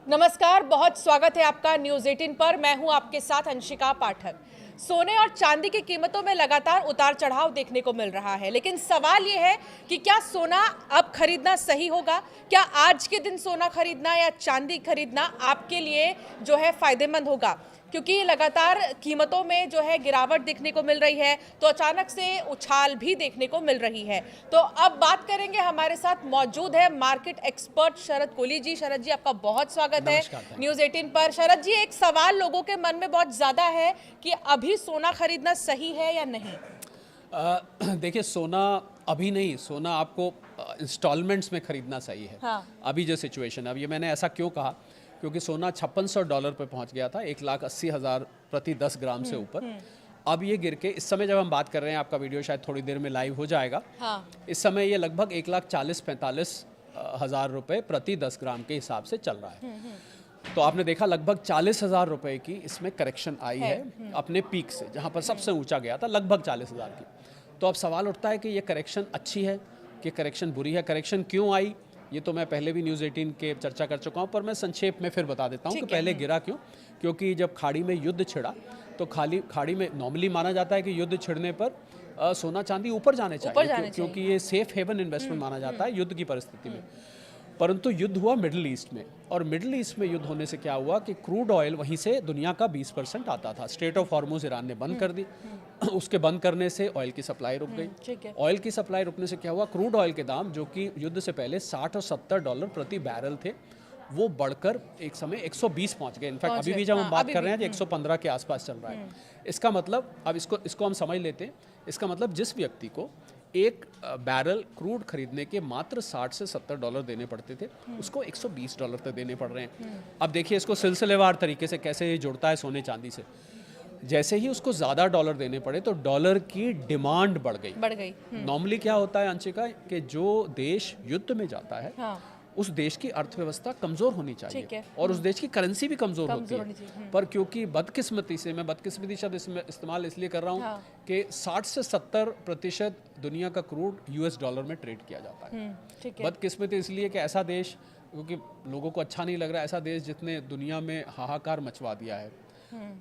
नमस्कार, बहुत स्वागत है आपका न्यूज़ 18 पर। मैं हूं आपके साथ अंशिका पाठक। सोने और चांदी की कीमतों में लगातार उतार चढ़ाव देखने को मिल रहा है, लेकिन सवाल ये है कि क्या सोना अब खरीदना सही होगा? क्या आज के दिन सोना खरीदना या चांदी खरीदना आपके लिए जो है फायदेमंद होगा? क्योंकि लगातार कीमतों में जो है गिरावट देखने को मिल रही है, तो अचानक से उछाल भी देखने को मिल रही है। तो अब बात करेंगे, हमारे साथ मौजूद है मार्केट एक्सपर्ट शरद कोहली जी। शरद जी, आपका बहुत स्वागत है न्यूज़ 18 पर। शरद जी, एक सवाल लोगों के मन में बहुत ज़्यादा है कि अभी सोना खरीदना सही है या नहीं? देखिए, सोना अभी नहीं, सोना आपको इंस्टॉलमेंट्स में खरीदना सही है। हाँ। अभी जो सिचुएशन है, अब ये मैंने ऐसा क्यों कहा, क्योंकि सोना $5600 पे पहुंच गया था, 1,80,000 प्रति 10 ग्राम से ऊपर। अब ये गिर के, इस समय जब हम बात कर रहे हैं, आपका वीडियो शायद थोड़ी देर में लाइव हो जाएगा। हाँ। इस समय ये लगभग 1,40,45 हज़ार रुपये प्रति 10 ग्राम के हिसाब से चल रहा है। तो आपने देखा लगभग 40,000 रुपये की इसमें करेक्शन आई है अपने पीक से, जहाँ पर सबसे ऊंचा गया था लगभग 40,000 की। तो अब सवाल उठता है कि ये करेक्शन अच्छी है कि करेक्शन बुरी है, करेक्शन क्यों आई? ये तो मैं पहले भी न्यूज़ 18 के चर्चा कर चुका हूँ, पर मैं संक्षेप में फिर बता देता हूँ कि पहले गिरा क्यों। क्योंकि जब खाड़ी में युद्ध छिड़ा, तो खाड़ी में नॉर्मली माना जाता है कि युद्ध छिड़ने पर सोना चांदी ऊपर जाने चाहिए, क्योंकि ये सेफ हेवन इन्वेस्टमेंट माना जाता है युद्ध की परिस्थिति में। परंतु युद्ध हुआ मिडिल ईस्ट में, और मिडिल ईस्ट में युद्ध होने से क्या हुआ कि क्रूड ऑयल वहीं से दुनिया का 20% आता था। स्ट्रेट ऑफ हॉर्मुज ईरान ने बंद कर दी। उसके बंद करने से ऑयल की सप्लाई रुक गई। ऑयल की सप्लाई रुकने से क्या हुआ, क्रूड ऑयल के दाम जो कि युद्ध से पहले $60 और $70 प्रति बैरल थे, वो बढ़कर एक समय 120 पहुंच गए। इनफैक्ट अभी भी जब हम बात कर रहे हैं तो 115 के आसपास चल रहा है। इसका मतलब, अब इसको हम समझ लेते हैं। इसका मतलब जिस व्यक्ति को एक बैरल क्रूड खरीदने के मात्र $60 से $70 देने पड़ते थे, उसको $120 तक देने पड़ रहे हैं। अब देखिए इसको सिलसिलेवार तरीके से कैसे ये जुड़ता है सोने चांदी से। जैसे ही उसको ज़्यादा डॉलर देने पड़े तो डॉलर की डिमांड बढ़ गई। नॉर्मली क्या होता है अंशिका, कि जो देश युद्ध में जाता है, हाँ, उस देश की अर्थव्यवस्था कमज़ोर होनी चाहिए और उस देश की करेंसी भी कमज़ोर होती है। पर क्योंकि बदकिस्मती से, मैं बदकिस्मती शब्द इस्तेमाल इसलिए कर रहा हूँ, हाँ, कि 60 से 70% दुनिया का क्रूड US डॉलर में ट्रेड किया जाता है। बदकिस्मती इसलिए कि ऐसा देश, क्योंकि लोगों को अच्छा नहीं लग रहा, ऐसा देश जितने दुनिया में हाहाकार मचवा दिया है,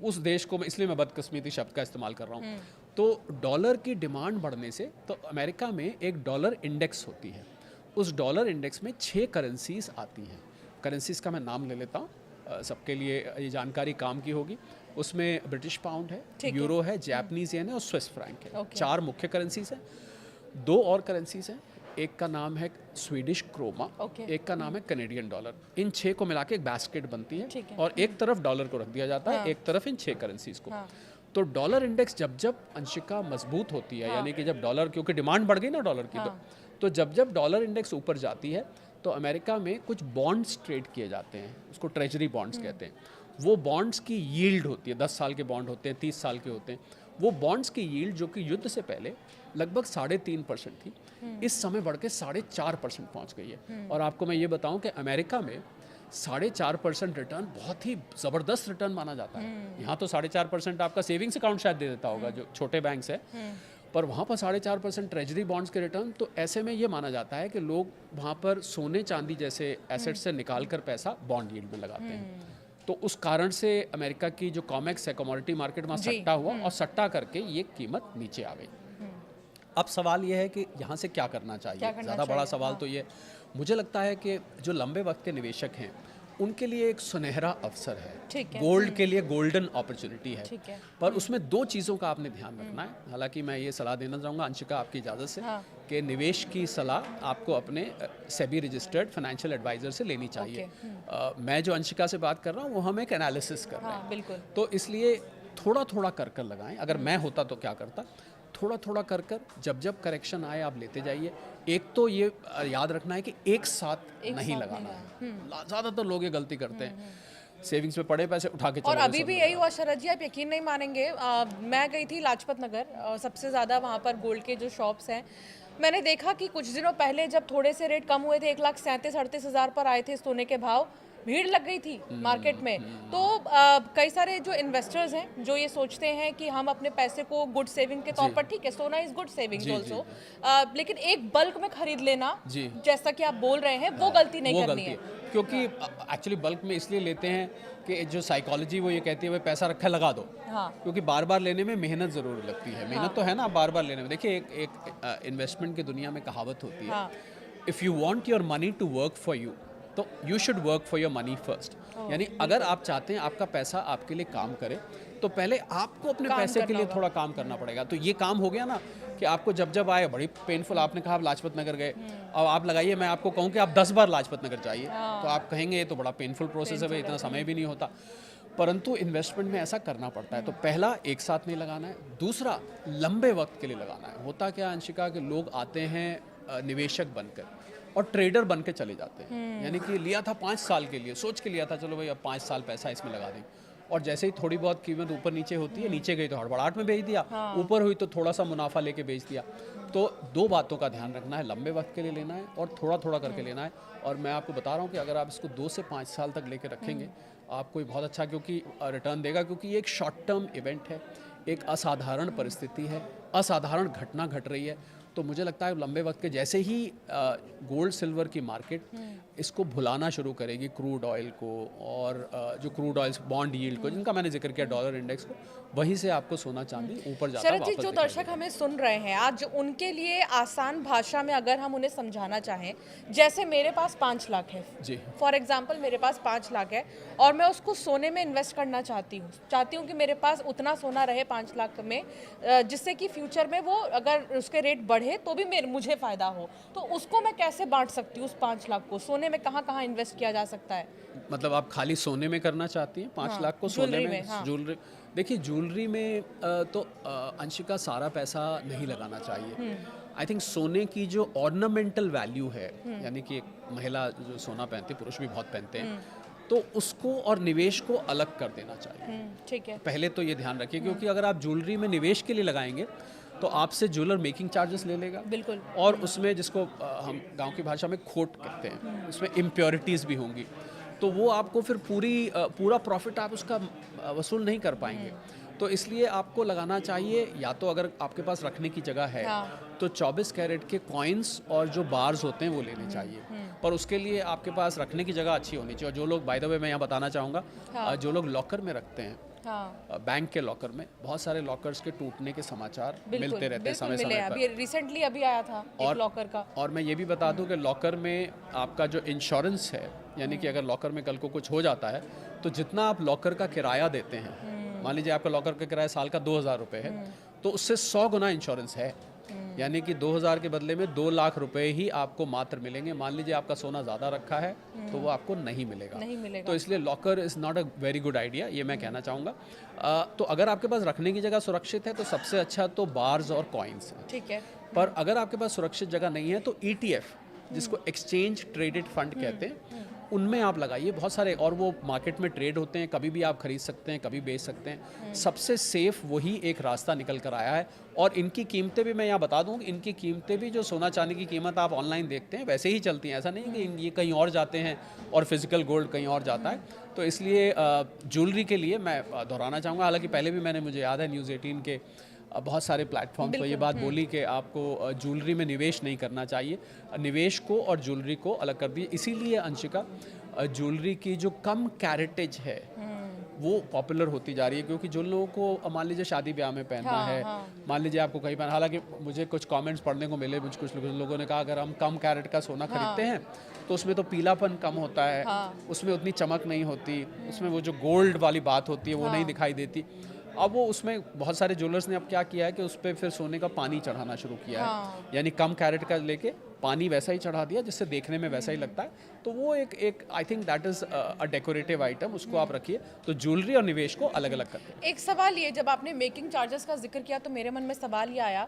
उस देश को इसलिए मैं बदकिस्मती शब्द का इस्तेमाल कर रहा हूँ। तो डॉलर की डिमांड बढ़ने से, तो अमेरिका में एक डॉलर इंडेक्स होती है। उस डॉलर इंडेक्स में 6 करेंसीज आती हैं। करेंसीज का मैं नाम ले लेता हूँ, सबके लिए ये जानकारी काम की होगी। उसमें ब्रिटिश पाउंड है, यूरो है, जापानीज येन है और स्विस फ्रैंक है। 4 मुख्य करेंसीज हैं। 2 और करेंसीज हैं, एक का नाम है स्वीडिश क्रोमा, एक का नाम है कैनेडियन डॉलर। इन 6 को मिला के एक बास्केट बनती है और एक तरफ डॉलर को रख दिया जाता है, एक तरफ इन 6 करेंसीज को। तो डॉलर इंडेक्स जब अंशिका मजबूत होती है, यानी कि जब डॉलर, क्योंकि डिमांड बढ़ गई ना डॉलर की, तो जब डॉलर इंडेक्स ऊपर जाती है तो अमेरिका में कुछ बॉन्ड्स ट्रेड किए जाते हैं, उसको ट्रेजरी बॉन्ड्स कहते हैं। वो बॉन्ड्स की यील्ड होती है, 10 साल के बॉन्ड होते हैं, 30 साल के होते हैं। वो बॉन्ड्स की यील्ड जो कि युद्ध से पहले लगभग 3.5% थी, इस समय बढ़ के 4.5% पहुंच गई है। और आपको मैं ये बताऊं कि अमेरिका में 4.5% रिटर्न बहुत ही ज़बरदस्त रिटर्न माना जाता है। यहाँ तो 4.5% आपका सेविंग्स अकाउंट शायद दे देता होगा, जो छोटे बैंक्स है, पर वहाँ पर 4.5% ट्रेजरी बॉन्ड्स के रिटर्न। तो ऐसे में ये माना जाता है कि लोग वहाँ पर सोने चांदी जैसे एसेट से निकाल कर पैसा बॉन्ड यील्ड में लगाते हैं। तो उस कारण से अमेरिका की जो कॉमेक्स है, कमोडिटी मार्केट, वहाँ सट्टा हुआ और सट्टा करके ये कीमत नीचे आ गई। अब सवाल ये है कि यहाँ से क्या करना चाहिए। ज़्यादा बड़ा सवाल तो ये, मुझे लगता है कि जो लंबे वक्त के निवेशक हैं उनके लिए एक सुनहरा अवसर है, गोल्ड के लिए गोल्डन अपॉर्चुनिटी है। पर उसमें 2 चीज़ों का आपने ध्यान रखना है। हालांकि मैं ये सलाह देना चाहूँगा अंशिका, आपकी इजाज़त से, कि निवेश की सलाह आपको अपने सेबी रजिस्टर्ड फाइनेंशियल एडवाइज़र से लेनी चाहिए। मैं जो अंशिका से बात कर रहा हूँ वो हम एक एनालिसिस कर रहे हैं, बिल्कुल। तो इसलिए थोड़ा थोड़ा कर लगाएं। अगर मैं होता तो क्या करता, थोड़ा थोड़ा कर जब करेक्शन आए आप लेते जाइए। एक तो ये याद रखना है कि एक साथ नहीं लगाना है। ज़्यादातर लोग ये गलती करते हैं, सेविंग्स में पड़े पैसे उठा के चलो। और अभी भी यही हुआ शरद जी, आप यकीन नहीं मानेंगे। मैं गई थी लाजपत नगर, सबसे ज़्यादा वहाँ पर गोल्ड के जो शॉप्स हैं, मैंने देखा कि कुछ दिनों पहले जब थोड़े से रेट कम हुए थे, 1,37,000-38,000 पर आए थे सोने के भाव, भीड़ लग गई थी मार्केट में। तो कई सारे जो इन्वेस्टर्स हैं जो ये सोचते हैं कि हम अपने पैसे को गुड सेविंग के तौर पर, ठीक है सोना इज गुड सेविंग्स ऑल्सो, लेकिन एक बल्क में खरीद लेना जी। जैसा कि आप बोल रहे हैं वो गलती नहीं वो करनी गलती है। है क्योंकि एक्चुअली बल्क में इसलिए लेते हैं कि जो साइकोलॉजी वो ये कहती है भाई पैसा रखा लगा दो, हाँ क्योंकि बार बार लेने में मेहनत ज़रूर लगती है। मेहनत तो है ना बार बार लेने में। देखिए एक इन्वेस्टमेंट की दुनिया में कहावत होती है, हाँ if you want your money to work for you तो you should work for your money first. यानी अगर आप चाहते हैं आपका पैसा आपके लिए काम करे तो पहले आपको अपने काम पैसे के करना लिए होगा। थोड़ा काम करना पड़ेगा। तो ये काम हो गया ना कि आपको जब जब आए, बड़ी पेनफुल, आपने कहा आप लाजपत नगर गए, अब आप लगाइए मैं आपको कहूँ कि आप 10 बार लाजपत नगर जाइए तो आप कहेंगे ये तो बड़ा पेनफुल प्रोसेस है भाई, इतना समय भी नहीं होता। परंतु इन्वेस्टमेंट में ऐसा करना पड़ता है। तो पहला, एक साथ नहीं लगाना है। दूसरा, लंबे वक्त के लिए लगाना है। होता क्या अंशिका कि लोग आते हैं निवेशक बनकर और ट्रेडर बन के चले जाते हैं। यानी कि लिया था 5 साल के लिए, सोच के लिया था चलो भाई अब 5 साल पैसा इसमें लगा दें, और जैसे ही थोड़ी बहुत कीमत ऊपर नीचे होती है, नीचे गई तो हड़बड़ाहट में बेच दिया, ऊपर हुई तो थोड़ा सा मुनाफा लेके बेच दिया। तो 2 बातों का ध्यान रखना है, लंबे वक्त के लिए लेना है और थोड़ा थोड़ा करके लेना है। और मैं आपको बता रहा हूँ कि अगर आप इसको 2 से 5 साल तक लेके रखेंगे आपको ये बहुत अच्छा क्योंकि रिटर्न देगा, क्योंकि ये एक शॉर्ट टर्म इवेंट है, एक असाधारण परिस्थिति है, असाधारण घटना घट रही है। तो मुझे लगता है लंबे वक्त के जैसे ही गोल्ड सिल्वर की मार्केट इसको भुलाना शुरू करेगी, क्रूड ऑयल को और जो क्रूड ऑयल बॉन्ड यील्ड को जिनका मैंने जिक्र किया, डॉलर इंडेक्स को, वहीं से आपको सोना चांदी ऊपर जाता शरद जी, वापस जो दिखाई दर्शक हमें सुन रहे हैं आज, उनके लिए आसान भाषा में अगर हम उन्हें समझाना चाहें, जैसे मेरे पास 5 लाख है जी। फॉर एग्जाम्पल, मेरे पास 5 लाख है और मैं उसको सोने में इन्वेस्ट करना चाहती हूँ कि मेरे पास उतना सोना रहे 5 लाख में, जिससे कि फ्यूचर में वो अगर उसके रेट बढ़े तो भी मुझे फायदा हो। तो उसको मैं कैसे बांट सकती हूँ उस 5 लाख को? सोने में कहाँ कहाँ इन्वेस्ट किया जा सकता है? मतलब आप खाली सोने में करना चाहती हैं 5 लाख को? सोने ज्वेलरी में, हाँ। ज्वेलरी, देखिए ज्वेलरी में तो अंशिका सारा पैसा नहीं लगाना चाहिए। आई थिंक सोने की जो ऑर्नामेंटल वैल्यू है, यानी कि एक महिला जो सोना पहनती है, पुरुष भी बहुत पहनते हैं, तो उसको और निवेश को अलग कर देना चाहिए। ठीक है। पहले तो ये ध्यान रखिए, क्योंकि अगर आप ज्वेलरी में निवेश के लिए लगाएंगे तो आपसे ज्वेलर मेकिंग चार्जेस ले लेगा, बिल्कुल। और उसमें जिसको हम गांव की भाषा में खोट कहते हैं, उसमें इम्प्योरिटीज़ भी होंगी, तो वो आपको फिर पूरा प्रॉफिट आप उसका वसूल नहीं कर पाएंगे। तो इसलिए आपको लगाना चाहिए, या तो अगर आपके पास रखने की जगह है तो 24 कैरेट के कॉइन्स और जो बार्स होते हैं वो लेने चाहिए, पर उसके लिए आपके पास रखने की जगह अच्छी होनी चाहिए। और जो लोग, बाय द वे मैं यहाँ बताना चाहूँगा, जो लोग लॉकर में रखते हैं, बैंक के लॉकर में, बहुत सारे लॉकर्स के टूटने के समाचार मिलते रहते हैं समय समय पर। अभी रिसेंटली अभी आया था एक लॉकर का। और मैं ये भी बता दूं कि लॉकर में आपका जो इंश्योरेंस है, यानी कि अगर लॉकर में कल को कुछ हो जाता है तो जितना आप लॉकर का किराया देते हैं, मान लीजिए आपका लॉकर का किराया साल का 2,000 रुपये है, तो उससे 100 गुना इंश्योरेंस है। यानी कि 2,000 के बदले में 2 लाख रुपए ही आपको मात्र मिलेंगे। मान लीजिए आपका सोना ज़्यादा रखा है तो वो आपको नहीं मिलेगा। तो इसलिए locker is not a very good idea, ये मैं कहना चाहूँगा। तो अगर आपके पास रखने की जगह सुरक्षित है तो सबसे अच्छा तो बार्स और कॉइन्स हैं। ठीक है। पर अगर आपके पास सुरक्षित जगह नहीं है तो ETF, जिसको एक्सचेंज ट्रेडेड फंड कहते हैं, उनमें आप लगाइए। बहुत सारे, और वो मार्केट में ट्रेड होते हैं, कभी भी आप खरीद सकते हैं, कभी बेच सकते हैं। सबसे सेफ वही एक रास्ता निकल कर आया है। और इनकी कीमतें भी मैं यहाँ बता दूँ, इनकी कीमतें भी जो सोना चांदी की कीमत आप ऑनलाइन देखते हैं वैसे ही चलती हैं। ऐसा नहीं कि ये कहीं और जाते हैं और फिजिकल गोल्ड कहीं और जाता है। तो इसलिए ज्वेलरी के लिए मैं दोहराना चाहूँगा, हालांकि पहले भी मुझे याद है न्यूज़ 18 के बहुत सारे प्लेटफॉर्म पर ये बात बोली कि आपको ज्वेलरी में निवेश नहीं करना चाहिए। निवेश को और ज्वेलरी को अलग कर दिए। इसीलिए अंशिका ज्वेलरी की जो कम कैरेटेज है वो पॉपुलर होती जा रही है, क्योंकि जो लोगों को मान लीजिए शादी ब्याह में पहनना है, मान लीजिए आपको कहीं पहना, हालांकि मुझे कुछ कमेंट्स पढ़ने को मिले, कुछ लोगों ने कहा अगर हम कम कैरेट का सोना खरीदते हैं तो उसमें तो पीलापन कम होता है, उसमें उतनी चमक नहीं होती, उसमें वो जो गोल्ड वाली बात होती है वो नहीं दिखाई देती। अब वो उसमें बहुत सारे ज्वेलर्स ने अब क्या किया है कि उस पर फिर सोने का पानी चढ़ाना शुरू किया है, यानी कम कैरेट का लेके पानी वैसा ही चढ़ा दिया जिससे देखने में वैसा ही लगता है। तो वो एक I think that is a decorative item, उसको आप रखिए। तो ज्वेलरी और निवेश को अलग अलग करके। एक सवाल ये, जब आपने मेकिंग चार्जेस का जिक्र किया तो मेरे मन में सवाल ये आया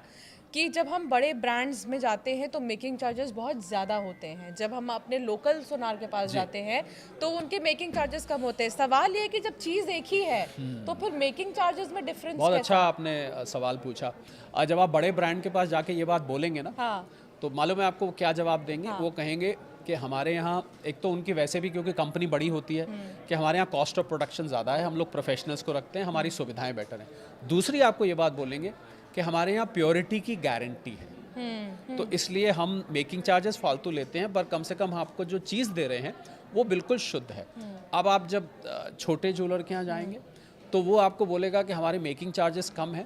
कि जब हम बड़े ब्रांड्स में जाते हैं तो मेकिंग चार्जेस बहुत ज़्यादा होते हैं, जब हम अपने लोकल सुनार के पास जाते हैं तो उनके मेकिंग चार्जेस कम होते हैं। सवाल ये है कि जब चीज़ एक ही है तो फिर मेकिंग चार्जेस में डिफरेंस बहुत अच्छा आपने सवाल पूछा। जब आप बड़े ब्रांड के पास जाके ये बात बोलेंगे ना, तो मालूम है आपको क्या जवाब देंगे? वो कहेंगे कि हमारे यहाँ एक तो उनकी वैसे भी क्योंकि कंपनी बड़ी होती है कि हमारे यहाँ कॉस्ट ऑफ प्रोडक्शन ज़्यादा है, हम लोग प्रोफेशनल्स को रखते हैं, हमारी सुविधाएं बेटर हैं। दूसरी आपको ये बात बोलेंगे कि हमारे यहाँ प्योरिटी की गारंटी है, तो इसलिए हम मेकिंग चार्जेस फालतू लेते हैं, पर कम से कम आपको जो चीज़ दे रहे हैं वो बिल्कुल शुद्ध है। अब आप जब छोटे ज्वेलर के यहाँ जाएंगे तो वो आपको बोलेगा कि हमारे मेकिंग चार्जेस कम है,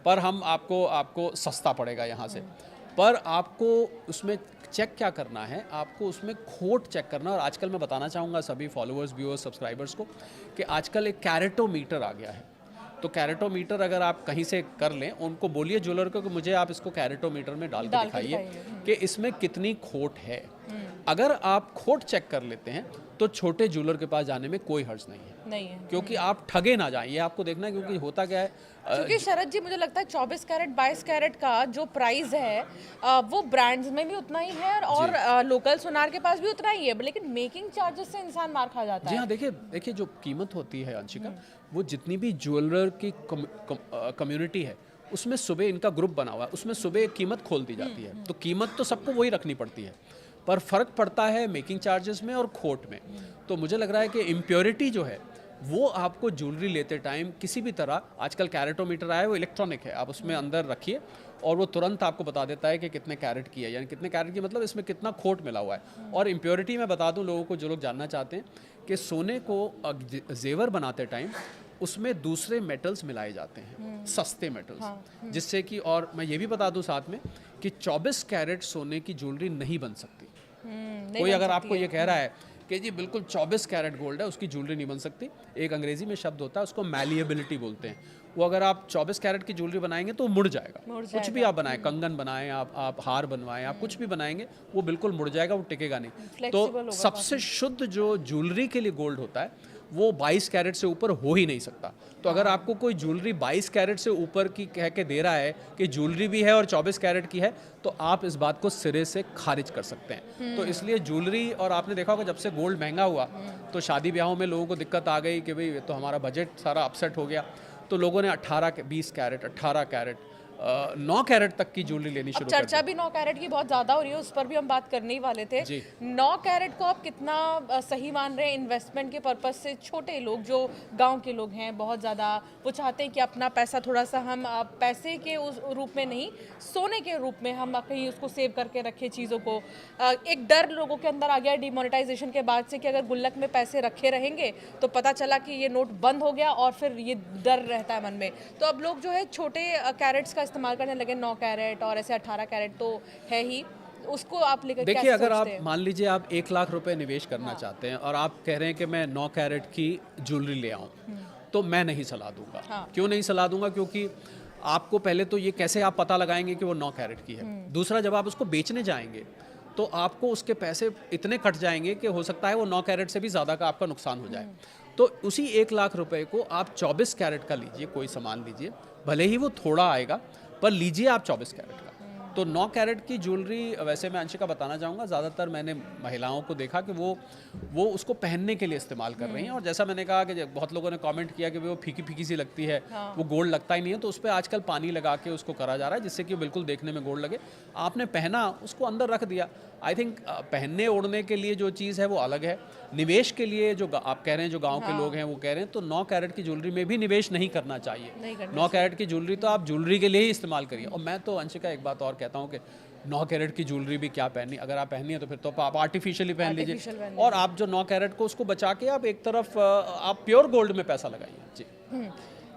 पर हम आपको सस्ता पड़ेगा यहाँ से। पर आपको उसमें चेक क्या करना है, आपको उसमें खोट चेक करना। और आजकल मैं बताना चाहूँगा सभी फॉलोअर्स, व्यूअर्स, सब्सक्राइबर्स को कि आजकल एक कैरेटोमीटर आ गया है। तो कैरेटोमीटर अगर आप कहीं से कर लें, उनको बोलिए ज्वेलर को कि मुझे आप इसको कैरेटोमीटर में डाल के दिखाइए कि इसमें कितनी खोट है। अगर आप खोट चेक कर लेते हैं तो छोटे ज्वेलर के पास जाने में कोई हर्ज नहीं है, क्योंकि आप ठगे ना जाएं। ये आपको देखना है, क्योंकि होता क्या है, क्योंकि शरद जी मुझे लगता है 24 कैरेट 22 कैरेट का जो प्राइस है वो ब्रांड्स में भी उतना ही है और लोकल सोनार के पास भी उतना ही है, लेकिन मेकिंग चार्जेस से इंसान मार खा जाता है। जी हाँ, देखिए जो कीमत होती है अंशिका, वो जितनी भी ज्वेलर की कम्युनिटी है उसमें सुबह इनका ग्रुप बना हुआ है, उसमें सुबह कीमत खोल दी जाती है। तो कीमत तो सबको वही रखनी पड़ती है, पर फ़र्क पड़ता है मेकिंग चार्जेस में और खोट में। तो मुझे लग रहा है कि इम्प्योरिटी जो है वो आपको ज्वेलरी लेते टाइम किसी भी तरह, आजकल कैरेटोमीटर आया है, वो इलेक्ट्रॉनिक है, आप उसमें अंदर रखिए और वो तुरंत आपको बता देता है कि कितने कैरेट की है, यानी कितने कैरेट की मतलब इसमें कितना खोट मिला हुआ है। और इम्प्योरिटी मैं बता दूं लोगों को, जो लोग जानना चाहते हैं, कि सोने को जेवर बनाते टाइम उसमें दूसरे मेटल्स मिलाए जाते हैं, सस्ते मेटल्स, जिससे कि, और मैं ये भी बता दूं साथ में कि 24 कैरेट सोने की ज्वेलरी नहीं बन सकती। कोई अगर आपको ये कह रहा है कि जी बिल्कुल 24 कैरेट गोल्ड है, उसकी ज्वेलरी नहीं बन सकती, एक अंग्रेजी में शब्द होता है उसको मैलिएबिलिटी बोलते हैं। वो अगर आप 24 कैरेट की ज्वेलरी बनाएंगे तो मुड़ जाएगा। कुछ भी आप बनाएं, कंगन बनाएं, आप हार बनवाएं, आप कुछ भी बनाएंगे वो बिल्कुल मुड़ जाएगा, वो टिकेगा नहीं। तो सबसे शुद्ध जो ज्वेलरी के लिए गोल्ड होता है वो 22 कैरेट से ऊपर हो ही नहीं सकता। तो अगर आपको कोई ज्वेलरी 22 कैरेट से ऊपर की कह के दे रहा है कि ज्वेलरी भी है और 24 कैरेट की है, तो आप इस बात को सिरे से खारिज कर सकते हैं। तो इसलिए ज्वेलरी, और आपने देखा होगा जब से गोल्ड महंगा हुआ तो शादी ब्याहों में लोगों को दिक्कत आ गई कि भाई तो हमारा बजट सारा अपसेट हो गया, तो लोगों ने 20 कैरेट 18 कैरेट 9 कैरेट तक की ज्वेलरी लेनी शुरू कर दी। चर्चा भी 9 कैरेट की बहुत ज़्यादा हो रही है, उस पर भी हम बात करने ही वाले थे। 9 कैरेट को आप कितना सही मान रहे हैं इन्वेस्टमेंट के पर्पस से? छोटे लोग जो गांव के लोग हैं बहुत ज़्यादा, वो चाहते हैं कि अपना पैसा थोड़ा सा हम पैसे के उस रूप में नहीं, सोने के रूप में हम कहीं उसको सेव करके रखें चीज़ों को। एक डर लोगों के अंदर आ गया डिमोनेटाइजेशन के बाद से कि अगर गुल्लक में पैसे रखे रहेंगे तो पता चला कि ये नोट बंद हो गया, और फिर ये डर रहता है मन में। तो अब लोग जो है छोटे कैरेट्स का इस्तेमाल करने लगे, 9 कैरेट और ऐसे 18 कैरेट तो है ही, उसको आप लेकर देखिए, अगर आप मान लीजिए आप 1 लाख रुपए निवेश करना चाहते हैं और आप कह रहे हैं कि मैं 9 कैरेट की ज्वेलरी ले आऊं, तो मैं नहीं सलाह दूंगा। क्यों नहीं सलाह दूंगा? क्योंकि आपको पहले तो ये कैसे आप पता लगाएंगे कि वो 9 कैरेट की है। दूसरा, जब आप उसको बेचने जाएंगे तो आपको उसके पैसे इतने कट जाएंगे कि हो सकता है वो 9 कैरेट से भी ज़्यादा का आपका नुकसान हो जाए। तो उसी 1 लाख रुपए को आप 24 कैरेट का लीजिए, कोई सामान लीजिए, भले ही वो थोड़ा आएगा पर लीजिए आप 24 कैरेट का। तो 9 कैरेट की ज्वेलरी, वैसे मैं अंशिका बताना चाहूँगा, ज़्यादातर मैंने महिलाओं को देखा कि वो उसको पहनने के लिए इस्तेमाल कर रही हैं। और जैसा मैंने कहा कि बहुत लोगों ने कमेंट किया कि वो फीकी फीकी सी लगती है, वो गोल्ड लगता ही नहीं है, तो उस पर आजकल पानी लगा के उसको करा जा रहा है जिससे कि बिल्कुल देखने में गोल्ड लगे। आपने पहना, उसको अंदर रख दिया। आई थिंक पहनने ओढ़ने के लिए जो चीज़ है वो अलग है, निवेश के लिए जो आप कह रहे हैं, जो गांव के लोग हैं वो कह रहे हैं, तो 9 कैरेट की ज्वेलरी में भी निवेश नहीं करना चाहिए। 9 कैरेट की ज्वेलरी तो आप ज्वेलरी के लिए ही इस्तेमाल करिए। और मैं तो अंशिका एक बात और कहता हूँ कि 9 कैरेट की ज्वेलरी भी क्या पहननी, अगर आप पहनी है तो फिर तो आप आर्टिफिशियली पहन लीजिए, और आप जो 9 कैरेट को उसको बचा के आप एक तरफ आप प्योर गोल्ड में पैसा लगाइए। जी,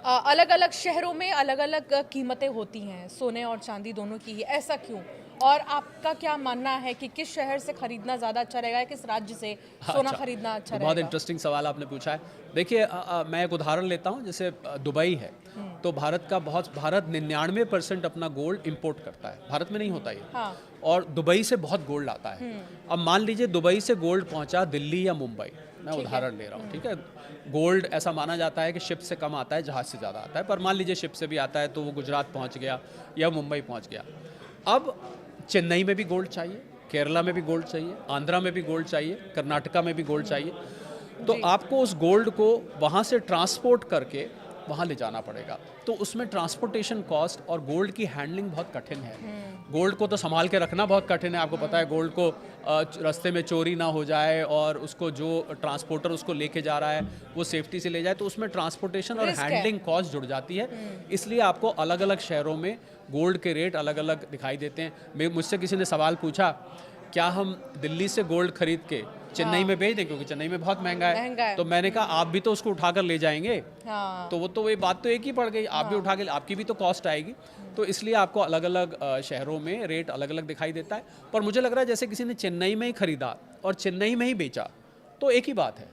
अलग अलग शहरों में अलग अलग कीमतें होती हैं सोने और चांदी दोनों की, ऐसा क्यों? और आपका क्या मानना है कि किस शहर से खरीदना ज़्यादा अच्छा रहेगा, किस राज्य से सोना खरीदना अच्छा रहेगा? बहुत इंटरेस्टिंग सवाल आपने पूछा है। देखिए, मैं एक उदाहरण लेता हूँ, जैसे दुबई है, तो भारत 99% अपना गोल्ड इंपोर्ट करता है, भारत में नहीं होता ये। और दुबई से बहुत गोल्ड आता है। अब मान लीजिए दुबई से गोल्ड पहुँचा दिल्ली या मुंबई, मैं उदाहरण ले रहा हूँ, ठीक है। गोल्ड ऐसा माना जाता है कि शिप से कम आता है, जहाज़ से ज़्यादा आता है, पर मान लीजिए शिप से भी आता है तो वो गुजरात पहुँच गया या मुंबई पहुँच गया। अब चेन्नई में भी गोल्ड चाहिए, केरला में भी गोल्ड चाहिए, आंध्रा में भी गोल्ड चाहिए, कर्नाटका में भी गोल्ड चाहिए। तो आपको उस गोल्ड को वहाँ से ट्रांसपोर्ट करके वहाँ ले जाना पड़ेगा। तो उसमें ट्रांसपोर्टेशन कॉस्ट और गोल्ड की हैंडलिंग बहुत कठिन है। गोल्ड को तो संभाल के रखना बहुत कठिन है, आपको पता है। गोल्ड को रास्ते में चोरी ना हो जाए और उसको जो ट्रांसपोर्टर उसको लेके जा रहा है वो सेफ्टी से ले जाए, तो उसमें ट्रांसपोर्टेशन और रिस्क है। हैंडलिंग कॉस्ट जुड़ जाती है। इसलिए आपको अलग अलग शहरों में गोल्ड के रेट अलग अलग दिखाई देते हैं। मुझसे किसी ने सवाल पूछा, क्या हम दिल्ली से गोल्ड खरीद के चेन्नई में भेज दें, क्योंकि चेन्नई में बहुत महंगा है। तो मैंने कहा आप भी तो उसको उठाकर ले जाएंगे। हाँ। तो वो बात तो एक ही पड़ गई, आप भी उठा के, आपकी भी तो कॉस्ट आएगी। तो इसलिए आपको अलग अलग शहरों में रेट अलग अलग दिखाई देता है। पर मुझे लग रहा है जैसे किसी ने चेन्नई में ही खरीदा और चेन्नई में ही बेचा तो एक ही बात है।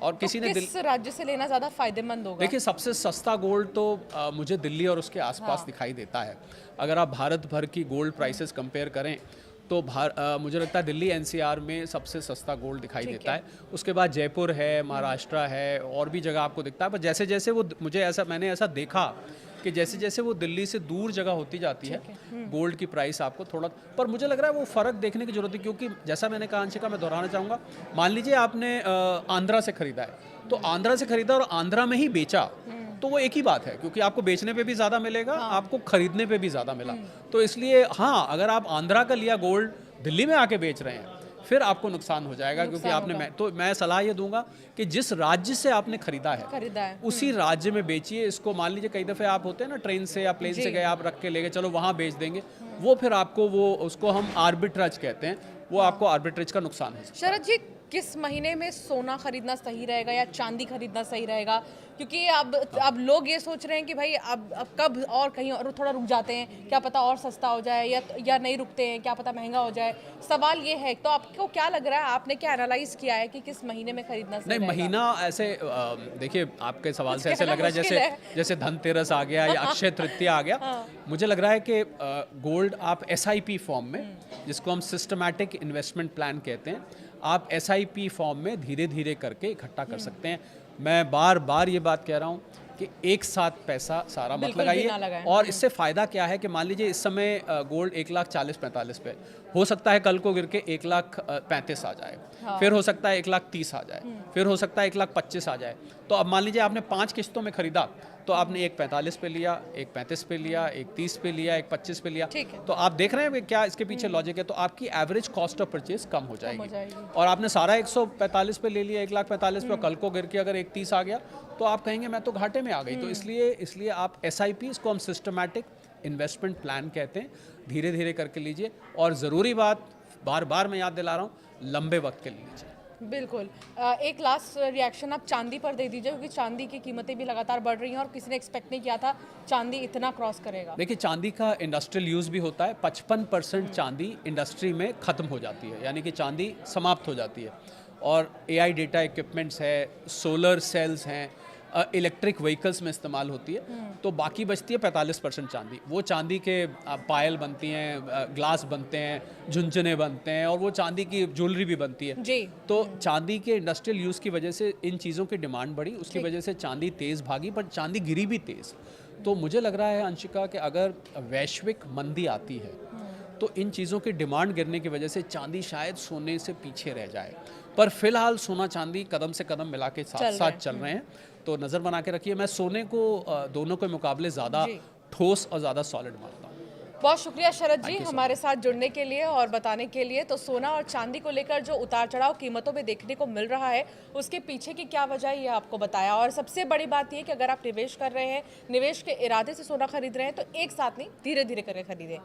और किसी ने किस राज्य से लेना ज़्यादा फायदेमंद होगा? देखिए, सबसे सस्ता गोल्ड तो मुझे दिल्ली और उसके आसपास दिखाई देता है। अगर आप भारत भर की गोल्ड प्राइसेस कंपेयर करें तो मुझे लगता है दिल्ली एनसीआर में सबसे सस्ता गोल्ड दिखाई देता है। उसके बाद जयपुर है, महाराष्ट्र है, और भी जगह आपको दिखता है। पर जैसे जैसे वो मैंने ऐसा देखा कि जैसे जैसे वो दिल्ली से दूर जगह होती जाती है, गोल्ड की प्राइस आपको थोड़ा, पर मुझे लग रहा है वो फ़र्क देखने की ज़रूरत है। क्योंकि जैसा मैंने कहा अंशिका, मैं दोहराना चाहूँगा, मान लीजिए आपने आंध्रा से ख़रीदा है, तो आंध्रा से ख़रीदा और आंध्रा में ही बेचा तो वो एक ही बात है, क्योंकि आपको बेचने पे भी ज़्यादा मिलेगा, आपको खरीदने पे भी ज़्यादा मिला। तो इसलिए हाँ, अगर आप आंध्रा का लिया गोल्ड दिल्ली में आके बेच रहे हैं फिर आपको नुकसान हो जाएगा, क्योंकि आपने तो मैं सलाह ये दूंगा कि जिस राज्य से आपने खरीदा है उसी राज्य में बेचिए इसको। मान लीजिए कई दफ़े आप होते हैं ना, ट्रेन से या प्लेन से गए, आप रख के ले गए, चलो वहाँ बेच देंगे, वो फिर आपको उसको हम आर्बिट्राज कहते हैं, वो आपको आर्बिट्रेज का नुकसान हो सकता है। शरद जी, किस महीने में सोना खरीदना सही रहेगा या चांदी खरीदना सही रहेगा? क्योंकि अब लोग ये सोच रहे हैं कि भाई अब कब और कहीं और थोड़ा रुक जाते हैं, क्या पता और सस्ता हो जाए, या नहीं रुकते हैं, क्या पता महंगा हो जाए। सवाल ये है, तो आपको क्या लग रहा है, आपने क्या एनालाइज किया है कि किस महीने में खरीदना सही नहीं, रहेगा? महीना ऐसे देखिए, आपके सवाल से ऐसे लग रहा है जैसे धनतेरस आ गया या अक्षय तृतीया आ गया। मुझे लग रहा है कि गोल्ड आप SIP फॉर्म में, जिसको हम सिस्टमैटिक इन्वेस्टमेंट प्लान कहते हैं, आप SIP फॉर्म में धीरे धीरे करके इकट्ठा कर सकते हैं। मैं बार बार ये बात कह रहा हूँ कि एक साथ पैसा सारा मत लगाइए। और इससे फ़ायदा क्या है कि मान लीजिए इस समय गोल्ड 1,40,45 पे, हो सकता है कल को गिर के 1,35,000 आ जाए, फिर हो सकता है 1,30,000 आ जाए, फिर हो सकता है 1,25,000 आ जाए। तो अब मान लीजिए आपने 5 किस्तों में खरीदा, तो आपने 1,45 पे लिया, 1,35 पे लिया, 1,30 पे लिया, 1,25 पे लिया, तो आप देख रहे हैं क्या इसके पीछे लॉजिक है। तो आपकी एवरेज कॉस्ट ऑफ परचेज कम हो जाएगी। और आपने सारा 145 पे ले लिया, 1,45,000 पे, कल को गिर के अगर 1,30 आ गया तो आप कहेंगे मैं तो घाटे में आ गई। तो इसलिए आप SIP, इसको हम सिस्टमैटिक इन्वेस्टमेंट प्लान कहते हैं, धीरे धीरे करके लीजिए। और ज़रूरी बात, बार बार मैं याद दिला रहा हूँ, लंबे वक्त के लिए लीजिए। बिल्कुल। एक लास्ट रिएक्शन आप चांदी पर दे दीजिए, क्योंकि चांदी की कीमतें भी लगातार बढ़ रही हैं और किसी ने एक्सपेक्ट नहीं किया था चांदी इतना क्रॉस करेगा। देखिए, चांदी का इंडस्ट्रियल यूज़ भी होता है। 55% चांदी इंडस्ट्री में ख़त्म हो जाती है, यानी कि चांदी समाप्त हो जाती है। और AI डेटा इक्विपमेंट्स है, सोलर सेल्स हैं, इलेक्ट्रिक व्हीकल्स में इस्तेमाल होती है। तो बाकी बचती है 45% चांदी। वो चांदी के पायल बनती हैं, ग्लास बनते हैं, झुनझुने बनते हैं, और वो चांदी की ज्वेलरी भी बनती है जी। तो चांदी के इंडस्ट्रियल यूज़ की वजह से इन चीज़ों की डिमांड बढ़ी, उसकी वजह से चांदी तेज़ भागी, पर चांदी गिरी भी तेज़। तो मुझे लग रहा है अंशिका कि अगर वैश्विक मंदी आती है तो इन चीज़ों की डिमांड गिरने की वजह से चांदी शायद सोने से पीछे रह जाए। पर फिलहाल सोना चांदी कदम से कदम मिला के साथ साथ चल रहे हैं। तो नज़र बना के रखिए। मैं सोने को दोनों के मुकाबले ज़्यादा ठोस और ज़्यादा सॉलिड मानता हूँ। बहुत शुक्रिया शरद जी हमारे साथ जुड़ने के लिए और बताने के लिए। तो सोना और चांदी को लेकर जो उतार चढ़ाव कीमतों में देखने को मिल रहा है, उसके पीछे की क्या वजह है ये आपको बताया। और सबसे बड़ी बात ये कि अगर आप निवेश कर रहे हैं, निवेश के इरादे से सोना खरीद रहे हैं, तो एक साथ नहीं, धीरे धीरे करके खरीदें।